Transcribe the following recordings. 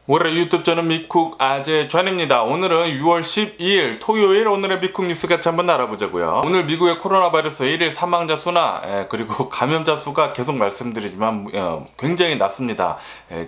올해 유튜브 저는 미쿡 아재 존입니다. 오늘은 6월 12일 토요일 오늘의 미쿡 뉴스 같이 한번 알아보자고요. 오늘 미국의 코로나 바이러스 1일 사망자 수나 그리고 감염자 수가 계속 말씀드리지만 굉장히 낮습니다.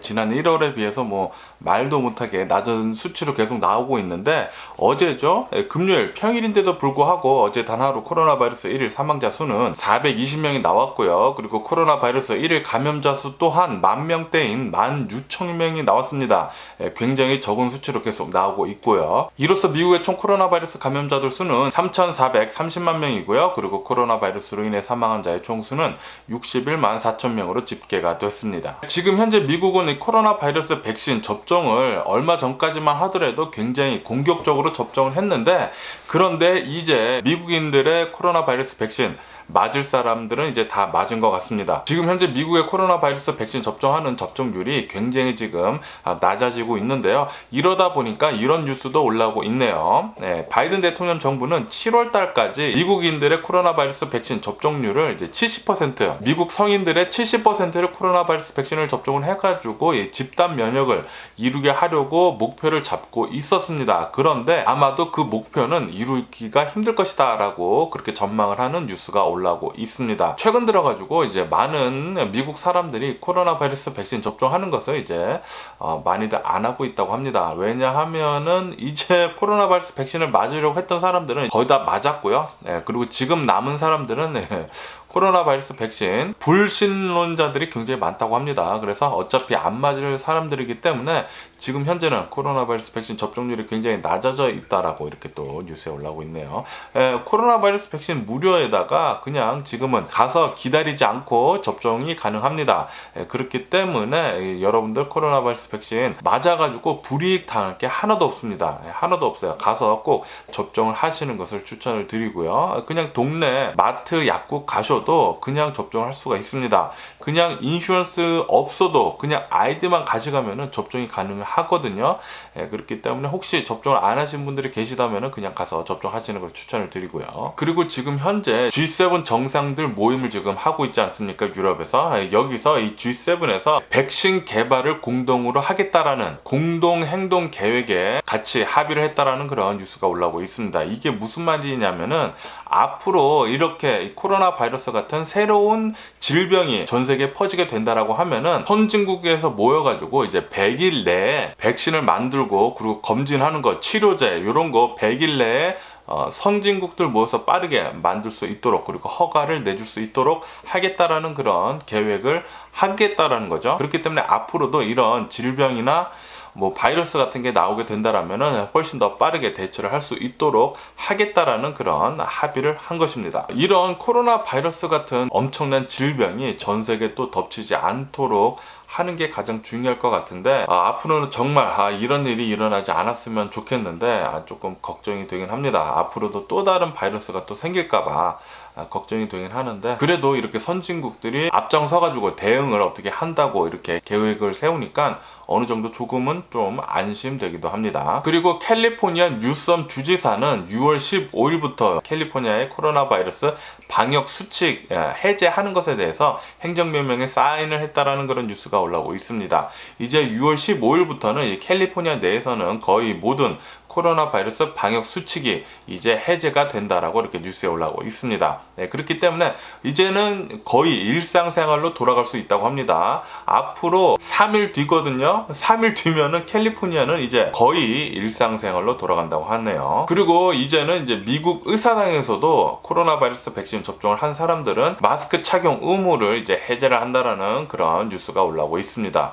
지난 1월에 비해서 뭐 말도 못하게 낮은 수치로 계속 나오고 있는데 어제죠. 금요일 평일인데도 불구하고 어제 단 하루 코로나 바이러스 1일 사망자 수는 420명이 나왔고요. 그리고 코로나 바이러스 1일 감염자 수 또한 10,000명대인 16,000명이 나왔습니다. 굉장히 적은 수치로 계속 나오고 있고요. 이로써 미국의 총 코로나 바이러스 감염자들 수는 3,430만 명이고요. 그리고 코로나 바이러스로 인해 사망한 자의 총수는 61만 4천 명으로 집계가 됐습니다. 지금 현재 미국은 이 코로나 바이러스 백신 접종을 얼마 전까지만 하더라도 굉장히 공격적으로 접종을 했는데, 그런데 이제 미국인들의 코로나 바이러스 백신 맞을 사람들은 이제 다 맞은 것 같습니다. 지금 현재 미국의 코로나 바이러스 백신 접종하는 접종률이 굉장히 지금 낮아지고 있는데요. 이러다 보니까 이런 뉴스도 올라오고 있네요. 바이든 대통령 정부는 7월 달까지 미국인들의 코로나 바이러스 백신 접종률을 이제 70%, 미국 성인들의 70%를 코로나 바이러스 백신을 접종을 해가지고 이 집단 면역을 이루게 하려고 목표를 잡고 있었습니다. 그런데 아마도 그 목표는 이루기가 힘들 것이다 라고 그렇게 전망을 하는 뉴스가 올라오고 있습니다. 최근 들어가지고 이제 많은 미국 사람들이 코로나 바이러스 백신 접종하는 것을 이제 많이들 안 하고 있다고 합니다. 왜냐하면은 이제 코로나 바이러스 백신을 맞으려고 했던 사람들은 거의 다 맞았고요. 그리고 지금 남은 사람들은 코로나 바이러스 백신 불신론자들이 굉장히 많다고 합니다. 그래서 어차피 안 맞을 사람들이기 때문에 지금 현재는 코로나 바이러스 백신 접종률이 굉장히 낮아져 있다라고 이렇게 또 뉴스에 올라오고 있네요. 코로나 바이러스 백신 무료에다가 그냥 지금은 가서 기다리지 않고 접종이 가능합니다. 그렇기 때문에 여러분들 코로나 바이러스 백신 맞아가지고 불이익 당할 게 하나도 없습니다. 하나도 없어요. 가서 꼭 접종을 하시는 것을 추천을 드리고요. 그냥 동네 마트 약국 가셔도 그냥 접종할 수가 있습니다. 그냥 인슈런스 없어도 그냥 아이디만 가져가면 접종이 가능하거든요. 그렇기 때문에 혹시 접종을 안 하신 분들이 계시다면 그냥 가서 접종하시는 걸 추천을 드리고요. 그리고 지금 현재 G7 정상들 모임을 지금 하고 있지 않습니까? 유럽에서. 여기서 이 G7에서 백신 개발을 공동으로 하겠다라는 공동 행동 계획에 같이 합의를 했다라는 그런 뉴스가 올라오고 있습니다. 이게 무슨 말이냐면은 앞으로 이렇게 코로나 바이러스 같은 새로운 질병이 전 세계에 퍼지게 된다라고 하면은 선진국에서 모여가지고 이제 100일 내에 백신을 만들고 그리고 검진하는 거, 치료제 이런 거 100일 내에 선진국들 모여서 빠르게 만들 수 있도록 그리고 허가를 내줄 수 있도록 하겠다라는 그런 계획을 하겠다라는 거죠. 그렇기 때문에 앞으로도 이런 질병이나 뭐 바이러스 같은 게 나오게 된다라면은 훨씬 더 빠르게 대처를 할 수 있도록 하겠다라는 그런 합의를 한 것입니다. 이런 코로나 바이러스 같은 엄청난 질병이 전 세계에 또 덮치지 않도록 하는 게 가장 중요할 것 같은데 앞으로는 정말 이런 일이 일어나지 않았으면 좋겠는데 조금 걱정이 되긴 합니다. 앞으로도 또 다른 바이러스가 또 생길까봐 걱정이 되긴 하는데, 그래도 이렇게 선진국들이 앞장서가지고 대응을 어떻게 한다고 이렇게 계획을 세우니까 어느 정도 조금은 좀 안심되기도 합니다. 그리고 캘리포니아 뉴섬 주지사는 6월 15일부터 캘리포니아의 코로나 바이러스 방역 수칙 해제하는 것에 대해서 행정명령에 사인을 했다라는 그런 뉴스가 올라오고 있습니다. 이제 6월 15일부터는 이 캘리포니아 내에서는 거의 모든 코로나 바이러스 방역 수칙이 이제 해제가 된다라고 이렇게 뉴스에 올라오고 있습니다. 그렇기 때문에 이제는 거의 일상생활로 돌아갈 수 있다고 합니다. 앞으로 3일 뒤거든요. 3일 뒤면은 캘리포니아는 이제 거의 일상생활로 돌아간다고 하네요. 그리고 이제는 이제 미국 의사당에서도 코로나 바이러스 백신 접종을 한 사람들은 마스크 착용 의무를 이제 해제를 한다라는 그런 뉴스가 올라오고 있습니다.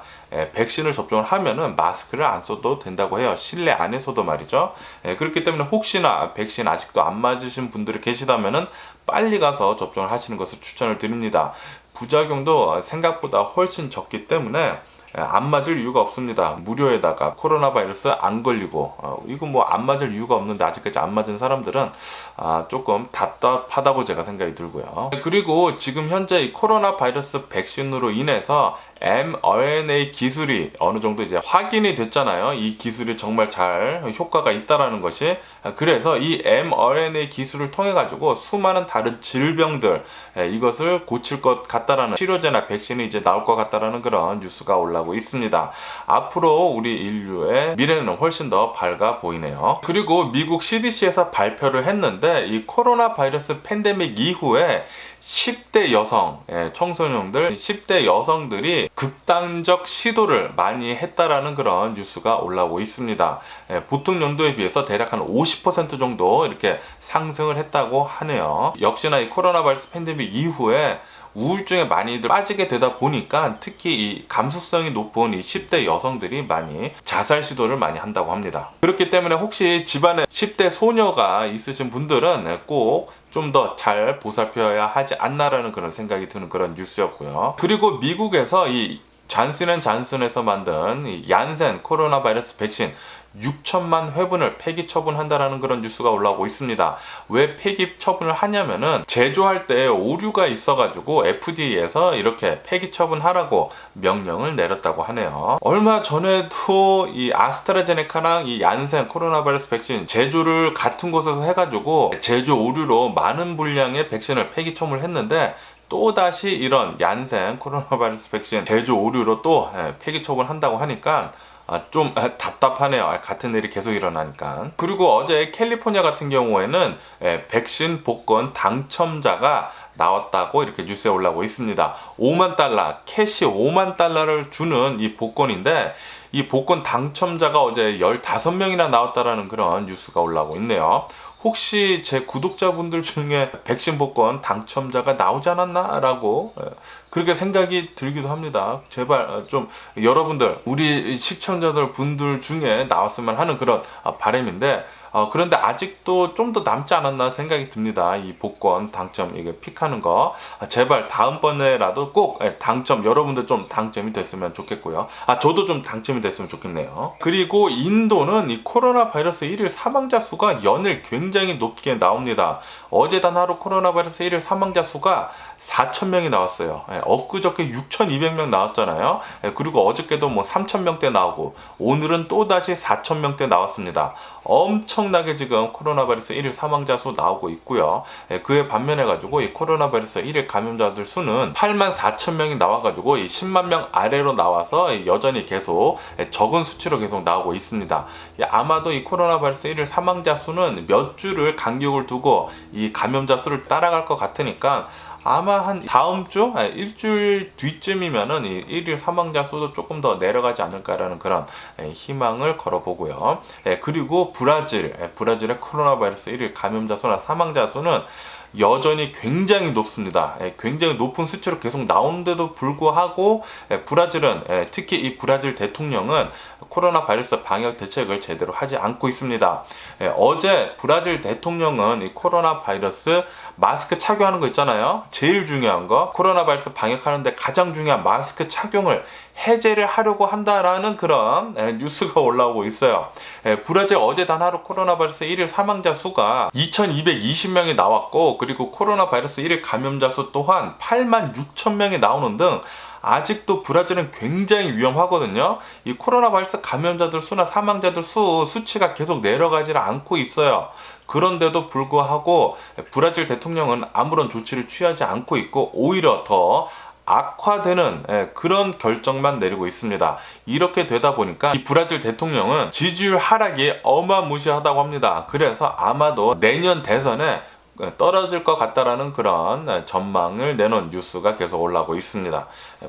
백신을 접종을 하면은 마스크를 안 써도 된다고 해요. 실내 안에서도 말이죠. 그렇기 때문에 혹시나 백신 아직도 안 맞으신 분들이 계시다면은 빨리 가서 접종을 하시는 것을 추천을 드립니다. 부작용도 생각보다 훨씬 적기 때문에 안 맞을 이유가 없습니다. 무료에다가 코로나 바이러스 안 걸리고 이거 뭐 안 맞을 이유가 없는데 아직까지 안 맞은 사람들은 조금 답답하다고 제가 생각이 들고요. 그리고 지금 현재 이 코로나 바이러스 백신으로 인해서 mRNA 기술이 어느 정도 이제 확인이 됐잖아요. 이 기술이 정말 잘 효과가 있다라는 것이. 그래서 이 mRNA 기술을 통해 가지고 수많은 다른 질병들 이것을 고칠 것 같다라는 치료제나 백신이 이제 나올 것 같다라는 그런 뉴스가 올라오고 있습니다. 앞으로 우리 인류의 미래는 훨씬 더 밝아 보이네요. 그리고 미국 CDC에서 발표를 했는데 이 코로나 바이러스 팬데믹 이후에 10대 여성, 청소년들, 10대 여성들이 극단적 시도를 많이 했다라는 그런 뉴스가 올라오고 있습니다. 보통 연도에 비해서 대략 한 50% 정도 이렇게 상승을 했다고 하네요. 역시나 이 코로나 바이러스 팬데믹 이후에 우울증에 많이들 빠지게 되다 보니까 특히 이 감수성이 높은 이 10대 여성들이 많이 자살 시도를 많이 한다고 합니다. 그렇기 때문에 혹시 집안에 10대 소녀가 있으신 분들은 꼭 좀 더 잘 보살펴야 하지 않나라는 그런 생각이 드는 그런 뉴스였고요. 그리고 미국에서 이 잔슨앤잔슨에서 만든 이 얀센 코로나 바이러스 백신 6천만 회분을 폐기 처분한다라는 그런 뉴스가 올라오고 있습니다. 왜 폐기 처분을 하냐면은 제조할 때 오류가 있어가지고 FDA에서 이렇게 폐기 처분하라고 명령을 내렸다고 하네요. 얼마 전에도 이 아스트라제네카랑 이 얀센 코로나 바이러스 백신 제조를 같은 곳에서 해가지고 제조 오류로 많은 분량의 백신을 폐기 처분을 했는데 또다시 이런 얀센 코로나 바이러스 백신 제조 오류로 또 폐기 처분한다고 하니까 좀 답답하네요. 같은 일이 계속 일어나니까. 그리고 어제 캘리포니아 같은 경우에는 백신 복권 당첨자가 나왔다고 이렇게 뉴스에 올라오고 있습니다. 5만 달러, 캐시 5만 달러를 주는 이 복권인데 이 복권 당첨자가 어제 15명이나 나왔다라는 그런 뉴스가 올라오고 있네요. 혹시 제 구독자분들 중에 백신 복권 당첨자가 나오지 않았나? 라고 그렇게 생각이 들기도 합니다. 제발 좀 여러분들, 우리 시청자들 분들 중에 나왔으면 하는 그런 바람인데 그런데 아직도 좀 더 남지 않았나 생각이 듭니다. 이 복권 당첨 이게 픽하는 거 제발 다음번에라도 꼭 당첨, 여러분들 좀 당첨이 됐으면 좋겠고요. 저도 좀 당첨이 됐으면 좋겠네요. 그리고 인도는 이 코로나 바이러스 1일 사망자 수가 연일 굉장히 높게 나옵니다. 어제 단 하루 코로나 바이러스 1일 사망자 수가 4,000명이 나왔어요. 엊그저께 6,200명 나왔잖아요. 그리고 어저께도 뭐 3,000명대 나오고 오늘은 또다시 4,000명대 나왔습니다. 엄청나게 지금 코로나 바이러스 1일 사망자 수 나오고 있고요. 그에 반면에 가지고 이 코로나 바이러스 1일 감염자들 수는 84,000명이 나와가지고 이 10만 명 아래로 나와서 여전히 계속 적은 수치로 계속 나오고 있습니다. 아마도 이 코로나 바이러스 1일 사망자 수는 몇 주를 간격을 두고 이 감염자 수를 따라갈 것 같으니까 아마 한 다음 주 일주일 뒤쯤이면은 이 1일 사망자 수도 조금 더 내려가지 않을까라는 그런 희망을 걸어보고요. 그리고 브라질의 코로나 바이러스 1일 감염자 수나 사망자 수는 여전히 굉장히 높습니다. 굉장히 높은 수치로 계속 나오는데도 불구하고 브라질은 특히 이 브라질 대통령은 코로나 바이러스 방역 대책을 제대로 하지 않고 있습니다. 어제 브라질 대통령은 이 코로나 바이러스 마스크 착용하는 거 있잖아요. 제일 중요한 거, 코로나 바이러스 방역하는데 가장 중요한 마스크 착용을 해제를 하려고 한다라는 그런 뉴스가 올라오고 있어요. 브라질 어제 단 하루 코로나 바이러스 1일 사망자 수가 2,220명이 나왔고, 그리고 코로나 바이러스 1일 감염자 수 또한 86,000명이 나오는 등 아직도 브라질은 굉장히 위험하거든요. 이 코로나 바이러스 감염자들 수나 사망자들 수치가 계속 내려가지 않고 있어요. 그런데도 불구하고 브라질 대통령은 아무런 조치를 취하지 않고 있고 오히려 더 악화되는 그런 결정만 내리고 있습니다. 이렇게 되다 보니까 이 브라질 대통령은 지지율 하락이 어마무시하다고 합니다. 그래서 아마도 내년 대선에 떨어질 것 같다라는 그런 전망을 내놓은 뉴스가 계속 올라오고 있습니다.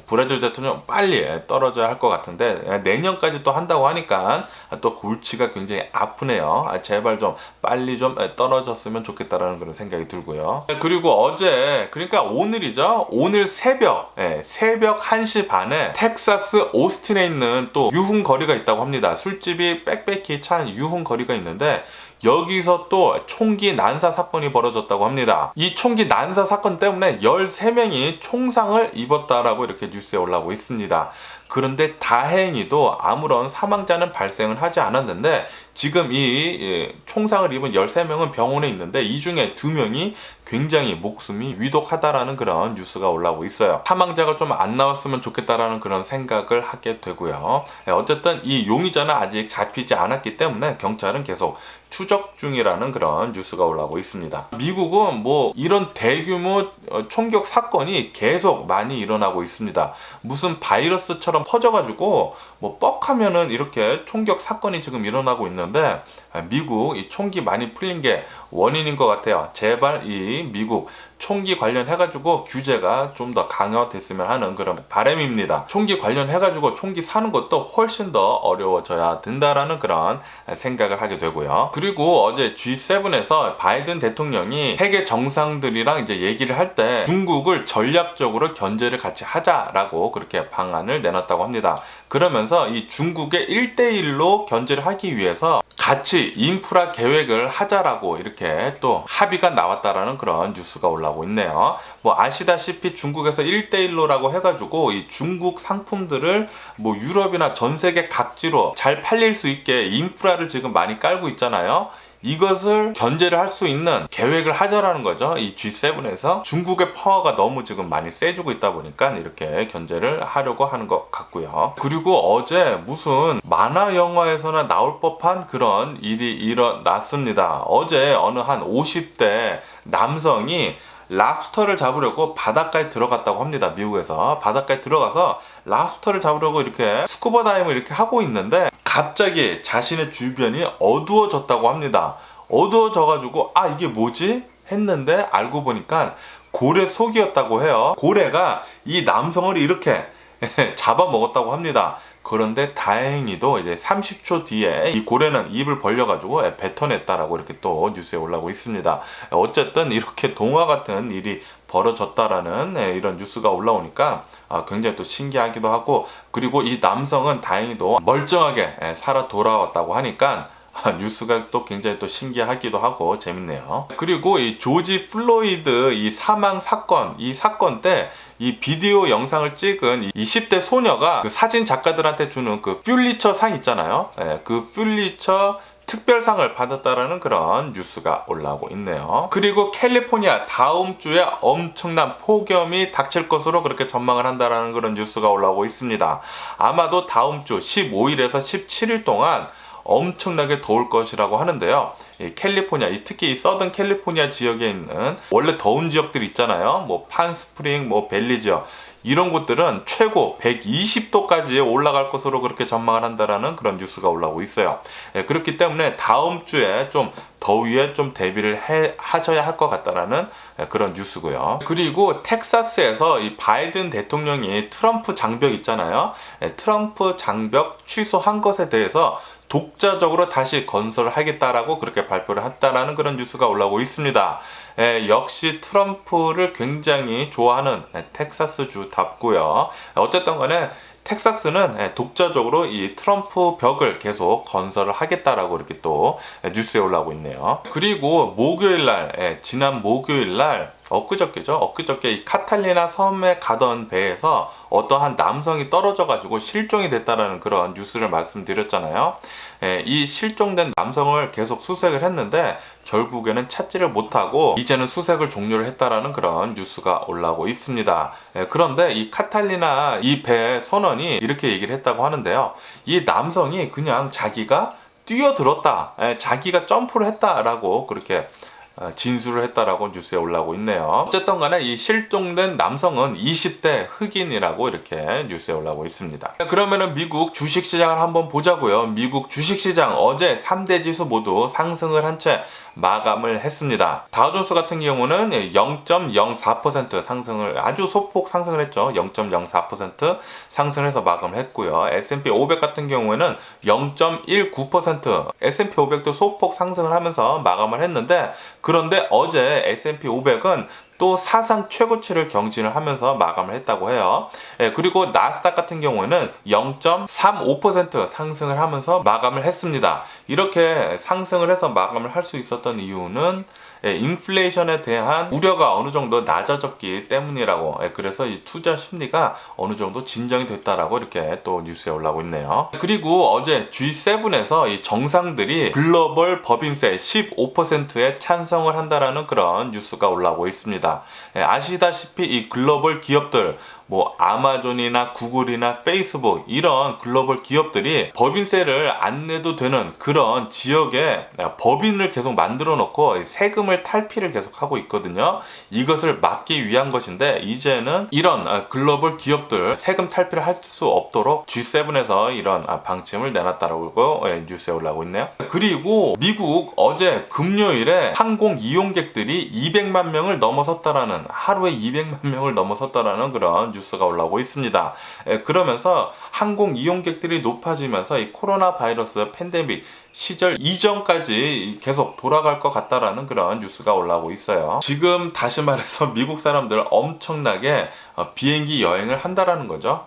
브라질 대통령 빨리 떨어져야 할 것 같은데 내년까지 또 한다고 하니까 또 골치가 굉장히 아프네요. 제발 좀 빨리 좀 떨어졌으면 좋겠다라는 그런 생각이 들고요. 그리고 어제, 그러니까 오늘이죠. 오늘 새벽 1시 반에 텍사스 오스틴에 있는 또 유흥거리가 있다고 합니다. 술집이 빽빽히 찬 유흥거리가 있는데 여기서 또 총기 난사 사건이 벌어졌다고 합니다. 이 총기 난사 사건 때문에 13명이 총상을 입었다라고 이렇게 뉴스에 올라오고 있습니다. 그런데 다행히도 아무런 사망자는 발생은 하지 않았는데 지금 이 총상을 입은 13명은 병원에 있는데 이 중에 2명이 굉장히 목숨이 위독하다라는 그런 뉴스가 올라오고 있어요. 사망자가 좀 안 나왔으면 좋겠다라는 그런 생각을 하게 되고요. 어쨌든 이 용의자는 아직 잡히지 않았기 때문에 경찰은 계속 추적 중이라는 그런 뉴스가 올라오고 있습니다. 미국은 뭐 이런 대규모 총격 사건이 계속 많이 일어나고 있습니다. 무슨 바이러스처럼 퍼져가지고 뭐 뻑하면은 이렇게 총격 사건이 지금 일어나고 있는데 미국 이 총기 많이 풀린 게 원인인 것 같아요. 제발 이 미국 총기 관련해가지고 규제가 좀 더 강화됐으면 하는 그런 바람입니다. 총기 관련해가지고 총기 사는 것도 훨씬 더 어려워져야 된다라는 그런 생각을 하게 되고요. 그리고 어제 G7에서 바이든 대통령이 세계 정상들이랑 이제 얘기를 할 때 중국을 전략적으로 견제를 같이 하자라고 그렇게 방안을 내놨다고 합니다. 그러면서 이 중국의 1대1로 견제를 하기 위해서 같이 인프라 계획을 하자라고 이렇게 또 합의가 나왔다라는 그런 뉴스가 올라오고 있네요. 뭐 아시다시피 중국에서 1대1로라고 해가지고 이 중국 상품들을 뭐 유럽이나 전 세계 각지로 잘 팔릴 수 있게 인프라를 지금 많이 깔고 있잖아요. 이것을 견제를 할 수 있는 계획을 하자라는 거죠. 이 G7에서 중국의 파워가 너무 지금 많이 세지고 있다 보니까 이렇게 견제를 하려고 하는 것 같고요. 그리고 어제 무슨 만화 영화에서나 나올 법한 그런 일이 일어났습니다. 어제 어느 한 50대 남성이 랍스터를 잡으려고 바닷가에 들어갔다고 합니다. 미국에서 바닷가에 들어가서 랍스터를 잡으려고 이렇게 스쿠버 다이빙을 이렇게 하고 있는데 갑자기 자신의 주변이 어두워졌다고 합니다. 어두워져가지고 아 이게 뭐지? 했는데 알고 보니까 고래 속이었다고 해요. 고래가 이 남성을 이렇게 잡아먹었다고 합니다. 그런데 다행히도 이제 30초 뒤에 이 고래는 입을 벌려가지고 뱉어냈다라고 이렇게 또 뉴스에 올라오고 있습니다. 어쨌든 이렇게 동화 같은 일이 벌어졌다라는 이런 뉴스가 올라오니까 굉장히 또 신기하기도 하고, 그리고 이 남성은 다행히도 멀쩡하게 살아 돌아왔다고 하니까 뉴스가 또 굉장히 또 신기하기도 하고 재밌네요. 그리고 이 조지 플로이드 이 사망 사건, 이 사건 때 이 비디오 영상을 찍은 20대 소녀가 그 사진 작가들한테 주는 그 퓰리처 상 있잖아요. 그 퓰리처 특별상을 받았다라는 그런 뉴스가 올라오고 있네요. 그리고 캘리포니아 다음 주에 엄청난 폭염이 닥칠 것으로 그렇게 전망을 한다라는 그런 뉴스가 올라오고 있습니다. 아마도 다음 주 15일에서 17일 동안 엄청나게 더울 것이라고 하는데요. 이 캘리포니아, 특히 이 서던 캘리포니아 지역에 있는 원래 더운 지역들 있잖아요. 뭐 판스프링, 뭐 벨리 지역, 이런 곳들은 최고 120도까지 올라갈 것으로 그렇게 전망을 한다라는 그런 뉴스가 올라오고 있어요. 그렇기 때문에 다음 주에 좀 더위에 좀 대비를 하셔야 할 것 같다라는 그런 뉴스고요. 그리고 텍사스에서 이 바이든 대통령이 트럼프 장벽 있잖아요. 트럼프 장벽 취소한 것에 대해서 독자적으로 다시 건설을 하겠다라고 그렇게 발표를 했다라는 그런 뉴스가 올라오고 있습니다. 역시 트럼프를 굉장히 좋아하는 텍사스주답고요. 어쨌든 간에 텍사스는 독자적으로 이 트럼프 벽을 계속 건설을 하겠다라고 이렇게 또 뉴스에 올라오고 있네요. 그리고 목요일날, 지난 목요일날 엊그저께 이 카탈리나 섬에 가던 배에서 어떠한 남성이 떨어져가지고 실종이 됐다라는 그런 뉴스를 말씀드렸잖아요. 이 실종된 남성을 계속 수색을 했는데 결국에는 찾지를 못하고 이제는 수색을 종료를 했다라는 그런 뉴스가 올라오고 있습니다. 그런데 이 카탈리나 이 배의 선원이 이렇게 얘기를 했다고 하는데요. 이 남성이 그냥 자기가 뛰어들었다, 자기가 점프를 했다라고 그렇게 진술을 했다라고 뉴스에 올라오고 있네요. 어쨌든 간에 이 실종된 남성은 20대 흑인이라고 이렇게 뉴스에 올라오고 있습니다. 그러면은 미국 주식시장을 한번 보자고요. 미국 주식시장 어제 3대 지수 모두 상승을 한 채 마감을 했습니다. 다우존스 같은 경우는 0.04% 상승을, 아주 소폭 상승을 했죠. 0.04% 상승을 해서 마감을 했고요. S&P 500 같은 경우에는 0.19%, S&P 500도 소폭 상승을 하면서 마감을 했는데, 그런데 어제 S&P 500은 또 사상 최고치를 경신을 하면서 마감을 했다고 해요. 그리고 나스닥 같은 경우에는 0.35% 상승을 하면서 마감을 했습니다. 이렇게 상승을 해서 마감을 할 수 있었던 이유는 인플레이션에 대한 우려가 어느 정도 낮아졌기 때문이라고, 그래서 이 투자 심리가 어느 정도 진정이 됐다라고 이렇게 또 뉴스에 올라오고 있네요. 그리고 어제 G7에서 이 정상들이 글로벌 법인세 15%에 찬성을 한다라는 그런 뉴스가 올라오고 있습니다. 아시다시피 이 글로벌 기업들, 뭐 아마존이나 구글이나 페이스북 이런 글로벌 기업들이 법인세를 안 내도 되는 그런 지역에 법인을 계속 만들어 놓고 세금을 탈피를 계속 하고 있거든요. 이것을 막기 위한 것인데, 이제는 이런 글로벌 기업들 세금 탈피를 할 수 없도록 G7에서 이런 방침을 내놨다라고 뉴스에 올라오고 있네요. 그리고 미국 어제 금요일에 항공 이용객들이 200만 명을 넘어섰다라는, 하루에 200만 명을 넘어섰다라는 그런 뉴스가 올라오고 있습니다. 그러면서 항공 이용객들이 높아지면서 이 코로나 바이러스 팬데믹 시절 이전까지 계속 돌아갈 것 같다라는 그런 뉴스가 올라오고 있어요. 지금 다시 말해서 미국 사람들 엄청나게 비행기 여행을 한다라는 거죠.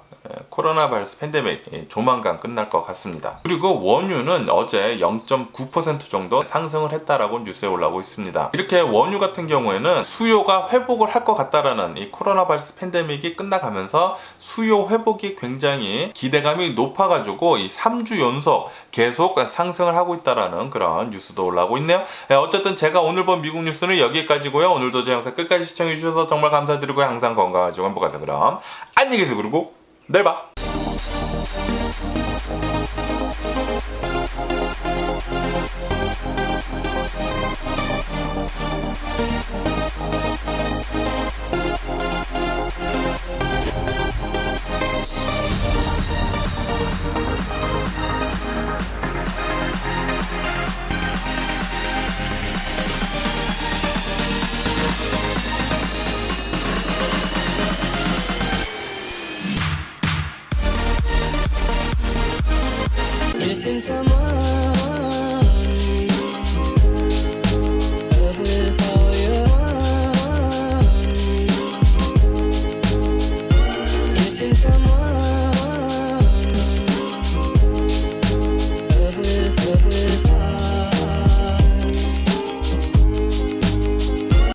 코로나 바이러스 팬데믹 조만간 끝날 것 같습니다. 그리고 원유는 어제 0.9% 정도 상승을 했다라고 뉴스에 올라오고 있습니다. 이렇게 원유 같은 경우에는 수요가 회복을 할 것 같다라는, 이 코로나 바이러스 팬데믹이 끝나가면서 수요 회복이 굉장히 기대감이 높아가지고 이 3주 연속 계속 상승을 하고 있다라는 그런 뉴스도 올라오고 있네요. 어쨌든 제가 오늘 본 미국 뉴스는 여기까지고요. 오늘도 제 영상 끝까지 시청해 주셔서 정말 감사드리고요. 항상 건강하시고 행복하세요. 그럼 안녕히 계세요. 그리고 내일 봐. Missing someone